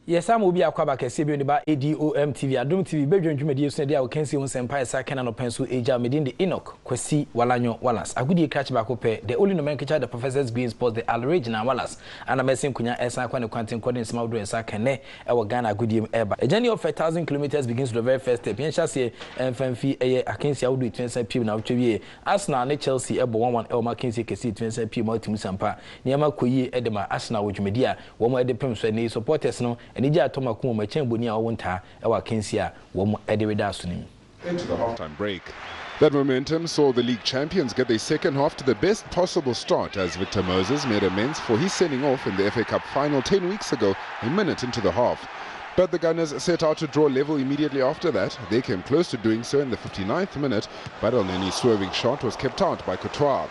Yes, I'm will be a quack a CB about Adom TV. Adom TV, bedroom media, so they can see one empire, second and pencil age, medin the Enoch, Kwesi, Walanyo, Wallace. A good catch back up, the only nomenclature the professors being sports, the Alregina Wallace, and a messing Kunya Esa, quantum quantum small dress, Sakane, our Ghana good year ever. A journey of 1,000 kilometers begins with the very first step. Yenshasi, and Fanfi, a Kinsey, I would do 20 people now to ye. Arsenal, Chelsea, Ebo 1 Elma Kinsey, Cassie, 20 people, Multimusampa, Niama Kuyi, Edema, Arsenal, which media, one more the Prince, and supporters no. And Ija Toma Kuma Chamboni Awanta, our Kinsia, Womo Ediridasunim. Into the halftime break. That momentum saw the league champions get their second half to the best possible start as Victor Moses made amends for his sending off in the FA Cup final 10 weeks ago, a minute into the half. But the Gunners set out to draw level immediately after that. They came close to doing so in the 59th minute, but Elneny's swerving shot was kept out by Courtois.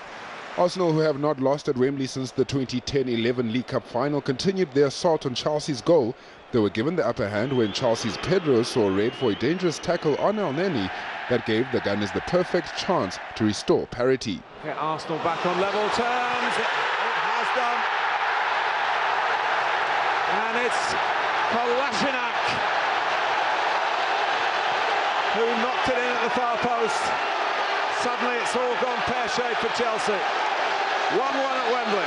Arsenal, who have not lost at Wembley since the 2010-11 League Cup final, continued their assault on Chelsea's goal. They were given the upper hand when Chelsea's Pedro saw red for a dangerous tackle on Elneny that gave the Gunners the perfect chance to restore parity. Get Arsenal back on level terms. It has done. And it's Kolasinac who knocked it in at the far post. Suddenly it's all gone pear-shaped for Chelsea. 1-1 at Wembley.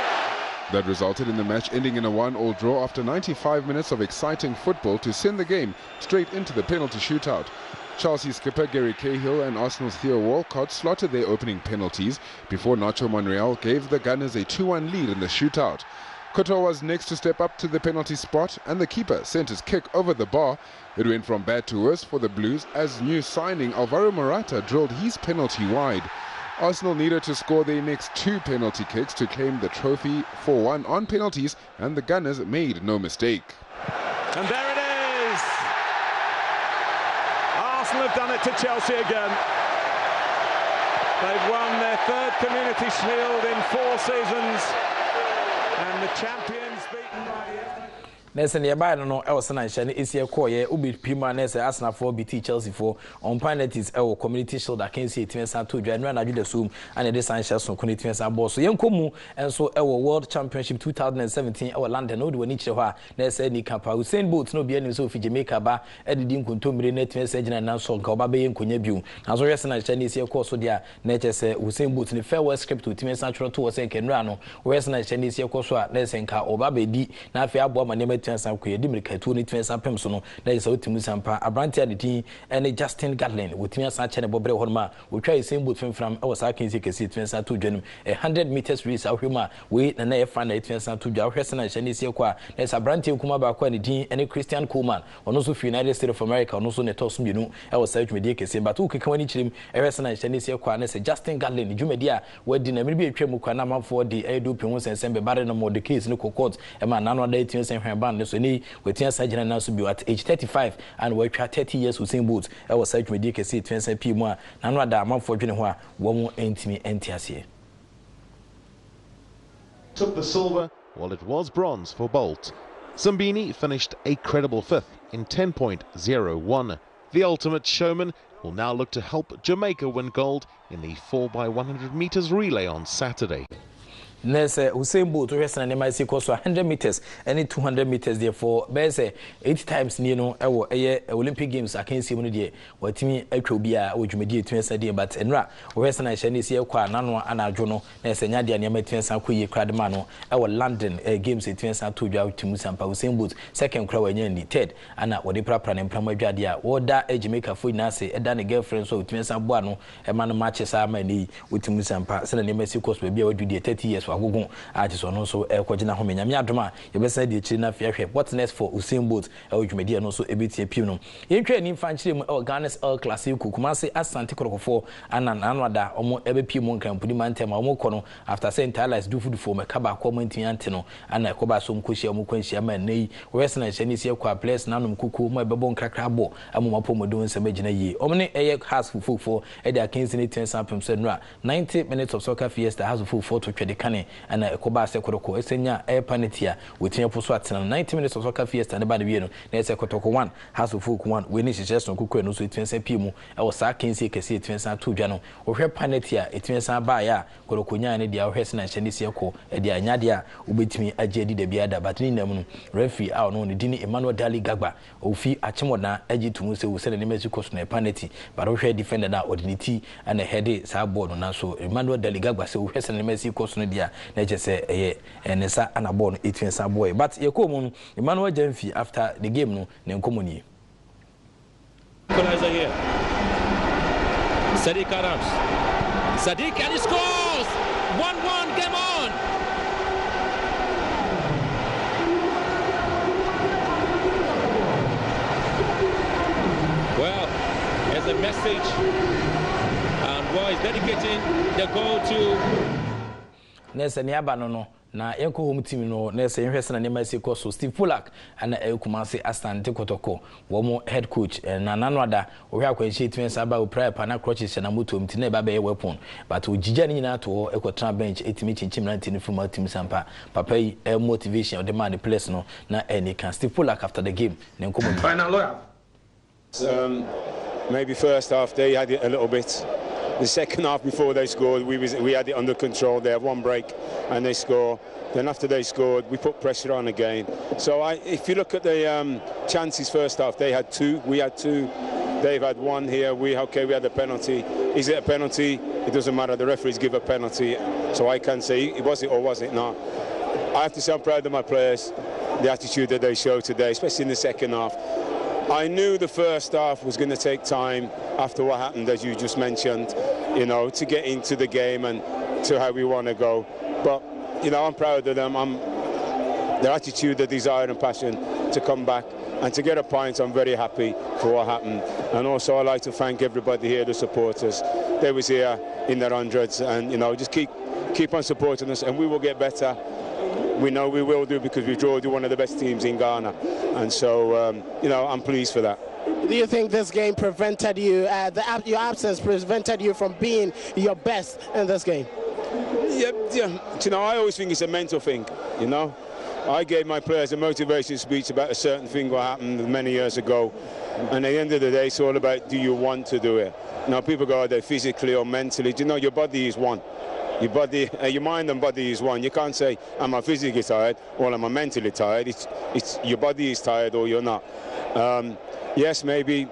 That resulted in the match ending in a 1-1 draw after 95 minutes of exciting football to send the game straight into the penalty shootout. Chelsea skipper Gary Cahill and Arsenal's Theo Walcott slotted their opening penalties before Nacho Monreal gave the Gunners a 2-1 lead in the shootout. Courtois was next to step up to the penalty spot, and the keeper sent his kick over the bar. It went from bad to worse for the Blues as new signing Alvaro Morata drilled his penalty wide. Arsenal needed to score their next 2 penalty kicks to claim the trophy 4-1 on penalties, and the Gunners made no mistake. And there it is! Arsenal have done it to Chelsea again. They've won their 3rd Community Shield in 4 seasons. And the champions beaten by the Nessa nearby no Elson and Shani is here Koye, Ubi Pima Nessa Arsenal for BT Chelsea for on penalties our community shield that can see it and 2 January and Zoom and the Sanchez on community and boss. So Yankomu and so our World Championship 2017 our London no do any chewa Nessa ni Kapa Usain Bolt no be any so for Jamaica ba editing Kuntumri net message and now so Kababe and Kunyabu. As well as Shani is here course so dia nature say Usain Bolt in the farewell script to Tim Central to was Kenrano, whereas Shani is here course Nessenka or Babe na Fia Bomb and Sanku, Dimika, 20 Pemson, there is out to Musampa, a branch at the team, and a Justin Gatlin with me Sanchez and Bobre Horma, we try the same boot from our Sakin Zikasi, 22 Genum, 100 meters race out Huma, wait and I find it 22 Jefferson and Shani Siakwa, there's a branch of Kumaba Quanity, and a Christian Kuhlman, or also for United States of America, or also Netos Minu, our South Medica, but who can each him, Emerson and Shani Siakwa, and a Justin Gatlin, Jumedia, where dinner may be a Tremukanama for the Edu Pimus and Sembe Baranamo, the case, no court, and my nano dating and band. With Sergeant and also be at age 35 and we try 30 years with same boots. I was such medical see 20 p more and what that month for Junior one more intimate NTSA. Took the silver while it was bronze for Bolt. Zambini finished a credible 5th in 10.01. The ultimate showman will now look to help Jamaica win gold in the 4x100 meters relay on Saturday. Nessa Usain Bolt to rest and MIC course 100 meters and 200 meters therefore Bese 8 times near Olympic Games I can see one day what me Ekrobia which me to say but enra rest and Chinese here kwa nano ana jono Nessa Nyadia near Metens Kuye Cradmano our London Games at Tensa to Jaw to Musampa Usain Bolt second crow and third and what the proper and Pramajadia or that Jamaica for Nasi and then a girlfriend so Tensa Buano a man matches are many with Musampa send an MSC course will be able to do 30 years. Artists on also Kwajina Homenya Miadoma, you best say the China Fair. What's next for Usain Bolt, Media, and also a bit Puno. In training, Fanchim or Ghana's El Classico, Kumasi as Santico for and an anwada, or more every Pimon can put him on Tema Mokono after saying Tyler's do food for Macaba, commenting Antino, and a Cobasum Kushia Muquensia Man, nay, Western and Chinese Qua place Nanum Cuckoo, my babon crackrabo, and Momapomo doing some major ye. Omni Ayak has full for Edia Kings in 10 samples 90 minutes of soccer fiesta has full for to Credicani. bɔne ana ekoba se kotoko esenya penalty a wetine poso atena 90 minutes of soccer fiesta ne ba de wie no na ese kotoko 1 House of Folk 1 we ni hyehyɛ kuku no so etwensa pie mu e wo saa kensi kese etwensa to dwa no wo hwɛ penalty a etwensa ba ya kotoko nya ne dia wo hwɛ se na hye ne sie ko e dia nya dia obetimi agye di da bia da batini nam no referee a no ne dini Emmanuel Dali Gagba ofi achimodna agye tumu se wo se ne mezi ko so na penalty ba wo hwɛ defender na ordinity ana heade saa ball no na so Emmanuel Dali Gagba se wo hwɛ se ne mezi ko so no dia na je se eye ne sa ana ball no etwensa boy but yekomu Emmanuel Jamfi after the game no ne nkomoni equalizer here. Sadiq Adams. Sadiq and he scores! 1-1, game on! Well, there's a message and boy is dedicating the goal to Nessa Niabano no. Na yenko home team no na se nhwese na nema se so Steve Polak ana Kumasi Asante Kotoko wo mo head coach na nanoada wo hwa akwanhye twensa ba opra pa na crutches na moto mti na ba be weapon but ogija ni nyina to ekotran bench etimi chinchim na ntini from team sampa papa yi motivation of the man the place no na any can Steve Polak after the game na nkomo final lawyer. Maybe first half they had it a little bit. The second half before they scored, we had it under control. They had one break and they score. Then after they scored, we put pressure on again. So if you look at the chances first half, they had 2, we had 2. They've had 1 here. We had a penalty. Is it a penalty? It doesn't matter. The referees give a penalty. So I can say, was it or was it not? I have to say I'm proud of my players, the attitude that they showed today, especially in the second half. I knew the first half was going to take time after what happened, as you just mentioned, you know, to get into the game and to how we want to go. But, you know, I'm proud of them. Their attitude, their desire and passion to come back and to get a point. I'm very happy for what happened. And also I'd like to thank everybody here, the supporters. They was here in their hundreds and, you know, just keep on supporting us and we will get better. We know we will do because we draw to one of the best teams in Ghana. And so, you know, I'm pleased for that. Do you think this game prevented you, your absence prevented you from being your best in this game? Yeah. You know, I always think it's a mental thing, you know. I gave my players a motivation speech about a certain thing that happened many years ago. And at the end of the day, it's all about, do you want to do it? Now, people go out there physically or mentally. Do you know, your body is one. Your body, your mind and body is one. You can't say, am I physically tired or am I mentally tired? It's your body is tired or you're not. Yes, maybe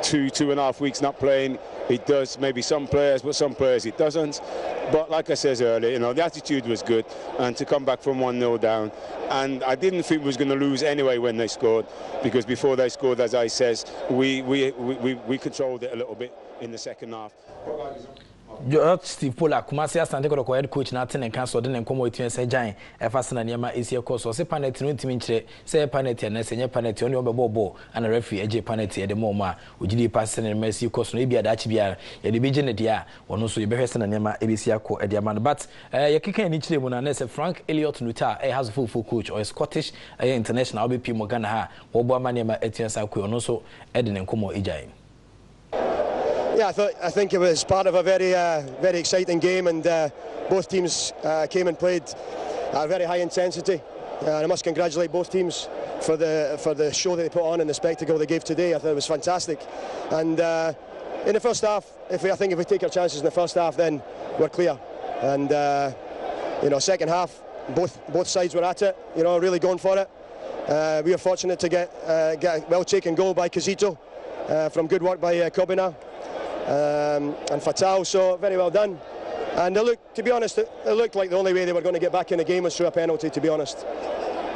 2.5 weeks not playing, it does maybe some players, but some players it doesn't. But like I said earlier, you know, the attitude was good, and to come back from 1-0 down, and I didn't think we was going to lose anyway when they scored, because before they scored, as I says, we controlled it a little bit in the second half. Steve Polak Kumasi Asante Kotoko head coach na atene kan so de ne nkomo etuen se jan e fa sena niam esi ekoso se penalty no ntimi nkire se penalty na se nye penalty oni obebo ana referee eje penalty e de mo ma ogidi pass ne mesi ekoso no e bia da achi bia ye de beje ne dia wono so ye behwe sena niam ebesi akọ e de ama but ye keka ni kire mu na se Frank Elliot Nuta has full coach or Scottish international OBP mo Ghana ha wo bo ama niam etuen sa akọ ono so e de ne nkomo ejai. Yeah, I think it was part of a very exciting game, and both teams came and played at a very high intensity. And I must congratulate both teams for the show that they put on and the spectacle they gave today. I thought it was fantastic. And in the first half, I think if we take our chances in the first half, then we're clear. And you know, second half, both sides were at it. You know, really going for it. We were fortunate to get a well-taken goal by Kazito from good work by Kobina. And Fatal, so very well done. And to be honest, it looked like the only way they were going to get back in the game was through a penalty, to be honest.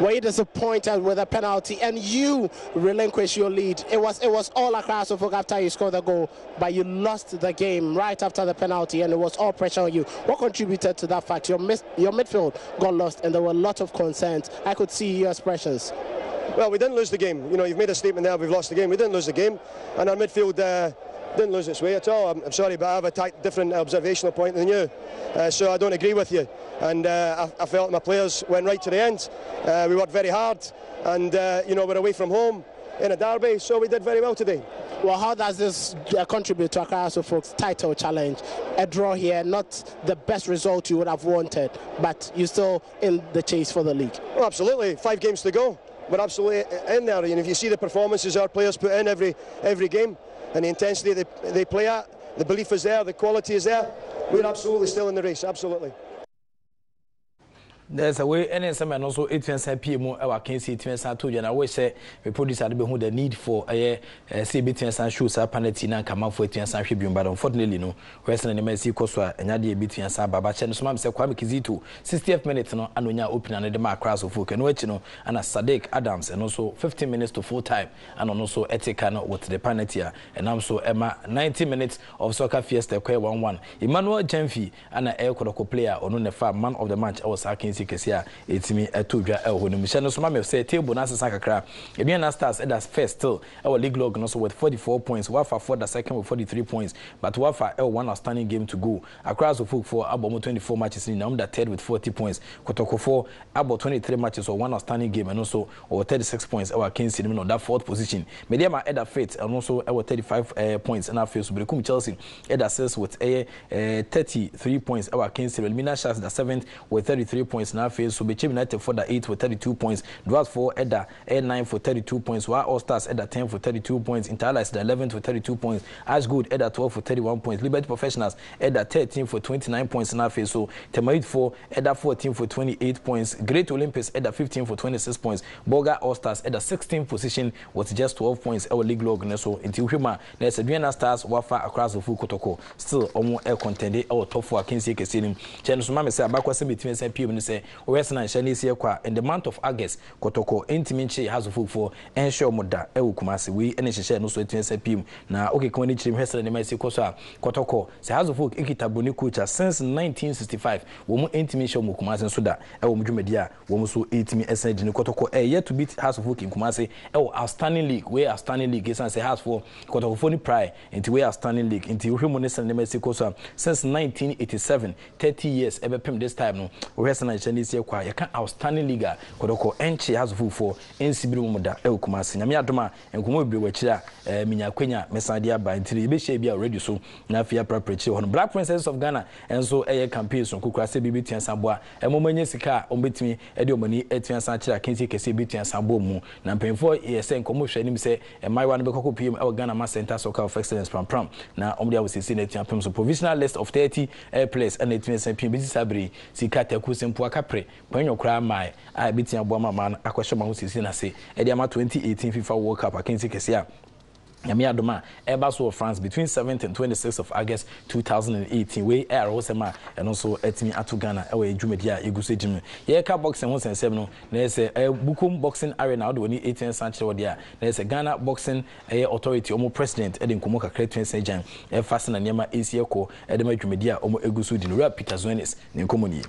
Were you disappointed with a penalty and you relinquished your lead? It was all across the board after you scored the goal, but you lost the game right after the penalty, and it was all pressure on you. What contributed to that fact? Your midfield got lost, and there were a lot of concerns. I could see your expressions. Well, we didn't lose the game. You know, you've made a statement there, we've lost the game. We didn't lose the game, and our midfield didn't lose its way at all. I'm sorry, but I have a different observational point than you, so I don't agree with you. And I felt my players went right to the end. We worked very hard, and you know, we're away from home in a derby, so we did very well today. Well, how does this contribute to Accra folks' title challenge? A draw here, not the best result you would have wanted, but you're still in the chase for the league. Oh, absolutely. 5 games to go. We're absolutely in there. And if you see the performances our players put in every game, and the intensity they play at, the belief is there, the quality is there, we're absolutely still in the race, absolutely. There's a way, and some and also 8 PM. Our can see 2 and I always say we produce at the need for a CBT and shoes up and Tina come out for 8 and Tribune, but unfortunately, no, Western and MSC Koswa and Yadi between Sababa Chen, so Mamma Kwame Kizito, 60th minute, no, and when you're open and the mark cross of folk and Wechino and a Sadiq Adams, and also 15 minutes to full time, and also Etikano with the penalty, and also Emma 90 minutes of soccer fiesta, 1-1. Emmanuel Jenfi and an air player on the farm, man of the match, I was asking. Kesia etimi etodwa ehonu mission no so ma me say table na sesa kakra Eduana Stars edas first still our league log no so with 44 points Wafa for the second with 43 points but Wafa one outstanding game to go across the folk for about 24 matches in the third with 40 points Kotoko for about 23 matches or one outstanding game and also or 36 points our Kings in that fourth position Mediama Eda Faith and also our 35 points and our face Brekum Chelsea Eda says with 33 points our Kings Mina Sharks the 7th with 33 points now face so Bechem United for the 8th with 32 points Dwarfs for Eda 9 for 32 points while All Stars Eda 10 for 32 points Interlights the 11th for 32 points Ashgood Eda 12 for 31 points Liberty Professionals Eda 13 for 29 points now face so Temaid for Eda 14 for 28 points Great Olympics Eda 15 for 26 points Boga All Stars Eda 16th position with just 12 points our league log so until Huma there's Eduana Stars Wafa across the full Kotoko still almost air contended our top 4 Kensi Kesim Chen Sumame say abakwa se between say PM say Western and Shani Siakwa in the month of August Kotoko intiminchi has a for ensure moda ewu kumasi we ene share no so 20 PM na okay kwani chim Western ne masi koso Kotoko say has a folk ikitabuni culture since 1965 wo mu intiminchi mu kumasi so da ewu mdwumedia wo mu so 8 SNG ni Kotoko yet to beat has a folk in kumasi ewu outstanding league we outstanding league is say has for Kotoko for ni pride into we outstanding league into hwemo ne ne masi koso since 1987 30 years ebe pem this time no Western and Shani Siakwa you can outstanding league Kotoko enchi has full for ensibiri mu da ewu kumasi nyame adoma enkomo ebre wachira minya kwenya mesade aba ntiri be share bia already so na afia prepare ho Black Princess of Ghana enso campaign so kokura se bibi tian saboa emomanye sika ombetimi ede omani etian san kira kensi kese bitia sabo mu na mpemfo yese enkomo hwanim se emaiwa no bekoko pm ewu Ghana Ma Center Soccer of Excellence pram na omdia wosisi na etian pem so provisional list of 30 players and etian san pm bisabri sika taku sempo akapre panyo kra mai a bitia bo mama akwahye ma ho sisi na se ede ama 2018 FIFA World Cup akensi kese a Yami Adoma, Ebaso France between 7th and 26th of August 2018. We air Osema and also Etimi Atugana, away Jumedia, Igusi Jim. Yeka boxing 177. There's a Bukum boxing arena out when 18 Sanchez Wadia. There's a Ghana boxing authority, Omo president, Edin Kumoka Cretin Sajan, Fasten and Yama ACO, Edema Jumedia, Omo Egusu Dinura, Peter Zwenis, Ninkomoni.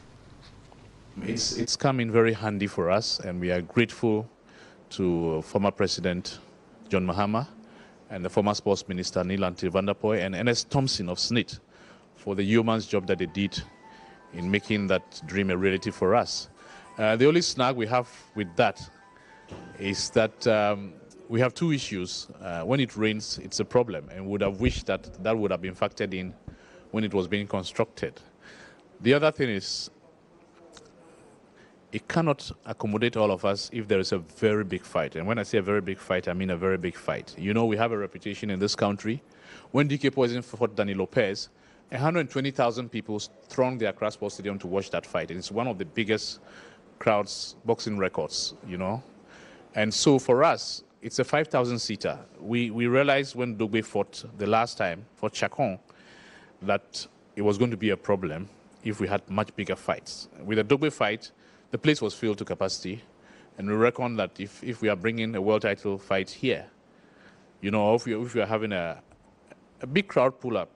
It's come in very handy for us, and we are grateful to former President John Mahama and the former Sports Minister Neil Vanderpoy and Ernest Thompson of SNIT for the yeoman's job that they did in making that dream a reality for us. The only snag we have with that is that we have two issues. When it rains, it's a problem, and would have wished that that would have been factored in when it was being constructed. The other thing is, it cannot accommodate all of us if there is a very big fight. And when I say a very big fight, I mean a very big fight. You know, we have a reputation in this country. When DK Poison fought Danny Lopez, 120,000 people thronged the Accra Sports Stadium to watch that fight. It's one of the biggest crowds, boxing records, you know. And so for us, it's a 5,000-seater. We realized when Dogbe fought the last time, for Chacon, that it was going to be a problem if we had much bigger fights. With the Dogbe fight, the place was filled to capacity, and we reckon that if we are bringing a world title fight here, you know, if we are having a big crowd pull up,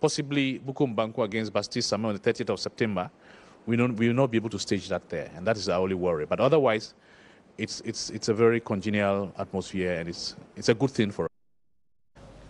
possibly Bukum Banku against Bastille Sama on the 30th of September, we will not be able to stage that there, and that is our only worry. But otherwise, it's a very congenial atmosphere, and it's a good thing for us.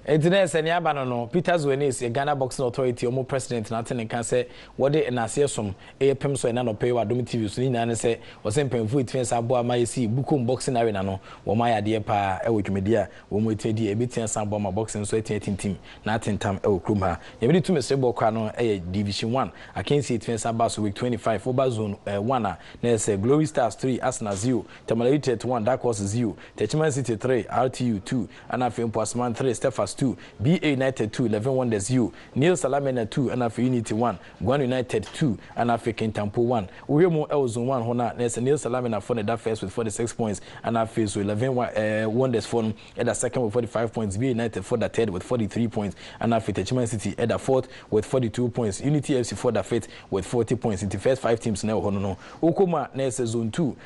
Internet and Yabano, Peter's Wenis, a Ghana Boxing Authority, or president, nothing can say what they and I see some a pimso and nano pay what domitive Swin and say was in Penfoot, Fence Abo, my see, Bukum Boxing Arena, no, or my idea pa, Elwick Media, when we take the Abitian Samboma boxing sweating team, nothing time El Kruma. You need to Mr. Bocano, a Division 1. I can't see it Fence Abbas week 25, for Zone 1. There's a Glory Stars 3, Asna 0, Tamalite 1, Dark Horse 0, Techman City 3, RTU 2, and I feel Postman 3, Stephas 2, BA United 2, 11 Wonders U, Neil Salamena 2, and after Unity 1, Guan United 2, and after Kentampo 1. Uyemo Elzon 1, Hona, Ness Neil Salamena for the first with 46 points, and after so 11 Wonders for at the second with 45 points, BA United for the third with 43 points, and after Techman City at the fourth with 42 points, Unity FC for the fifth with 40 points. In the first 5 teams now, Hono, Okoma, Ness Zone 2,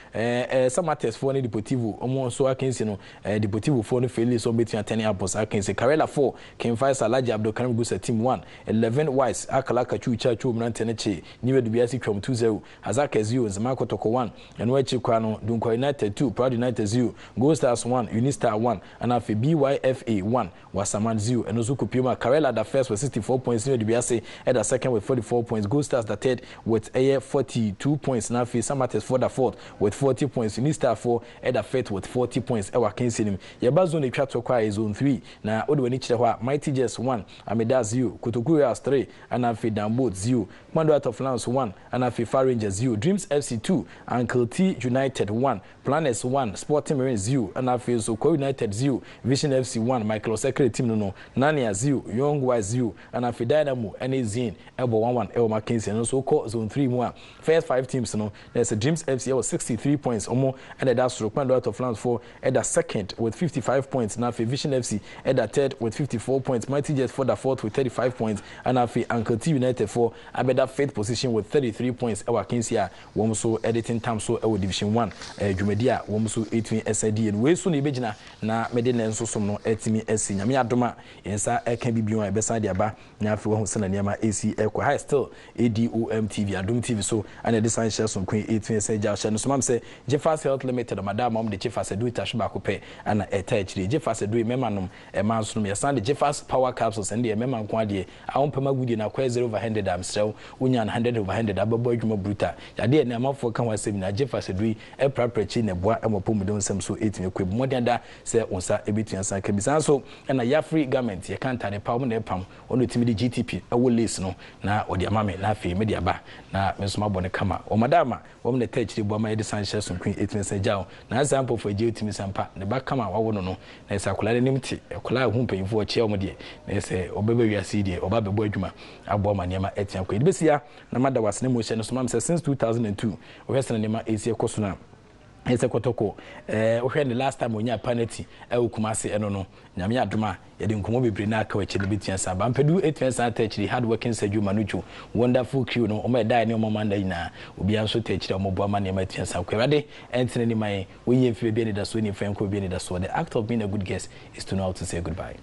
Samates for the Deportivo, Omo, so I can see no Deportivo for the Phillies, so between 10 apples, I can say Carella 4. Ken Faisal Alaji Abdul Karim Gusa team 1 11 Wise Akalaka Chucha Chu Mranteneche New Dubiasi Krom 2-0 Hazaka 0 Zamako Toko 1 and Wechi Kwano Dunko United 2 Proud United 0 Gold Stars 1 Unistar 1 and after BYFA 1 Wasaman 0 and Ozuku Puma Carella the first with 64 points New Dubiasi at the second with 44 points Gold Stars the third with 42 points Nafi Samates for the fourth with 40 points Unistar 4 at the fifth with 40 points Ewa Kensinim Yabazone Chatokwa is zone 3 na Odwani Mighty Jess 1, Ameda 0, Kotokurias 3, and Afi Dambo 0, Mando Out of Lance 1, and Afi Far Rangers 0, Dreams FC 2, Uncle T United 1, Planets 1, Sporting Marines 0, and Afi Soko United 0, Vision FC 1, Michael Secretary Team no, Nania 0, Young Wise 0, and Afi Dynamo, Zine, Elbow 1-1, El Mackenzie, and also call zone 3 more. First 5 teams, no, there's a Dreams FC with 63 points or more, and that's Mando Out of Lance 4 at the second with 55 points, and Afi Vision FC at the third with 54 points, Mighty Jets for the fourth with 35 points, and Afi Uncle T United for Abeda fifth position with 33 points. Our Kinsia, Womso editing time so our Division 1, Jumedia, Womso 18 SID, and we soon Ibejina, na Medina and so some no etimi SC, Yamia Doma, and Sa can be beyond beside Yaba, Nafu Hosana Yama AC Equa High still ADOM TV, Adom TV, so and a design shares on Queen 18 SI Jashan. So, Mam say, Jeffas Health Limited, Madame Mom, the Jeffas do it Tashbaco pay, and a touch, Jeffas do Memanum, a man's room, your son, Jeffas Power Capsules, and the Memman Quadi. I won't permit good in a quasi overhanded. I'm still Union 100 overhanded. Abba boy, Bruta. I did never for come was saying, Jeffas agree, a proper chin, a boy, and a pum don't some so eating a quick more than that, say, on Sa Ebitian San Cabisanso, and a ya free garment, you can't tie a pound and pump on the timid GTP. I will listen now, or the mammy, Nafi, Media Ba, now, Miss Mabon Kama, or Madama, woman the touch the Boma design shares on Queen 18 Sajao. Now, example for J. Sampa, the back come out, I won't know. There's a collaborative, a collab whom paying for a chair. They say, oh, baby, we are CD, or Baby Boyjuma, Aboma Niama Etiam Quid. This year, no matter what's name was since 2002, Western Nima Asia Kosuna. It's a Kotoko. The last time when you are penalty, Kumasi, and no, Namia Duma, Yadin Kumobi Brinaka, which is a bit and Sabam Pedu, 8 years I touch the hard working Seju Manuchu, wonderful crew, no, Ome die no more Mandina, will be also touched the Mobama near Matian Sakwade, Anthony May, we if you be the swinging fan could be the so the act of being a good guest is to know how to say goodbye.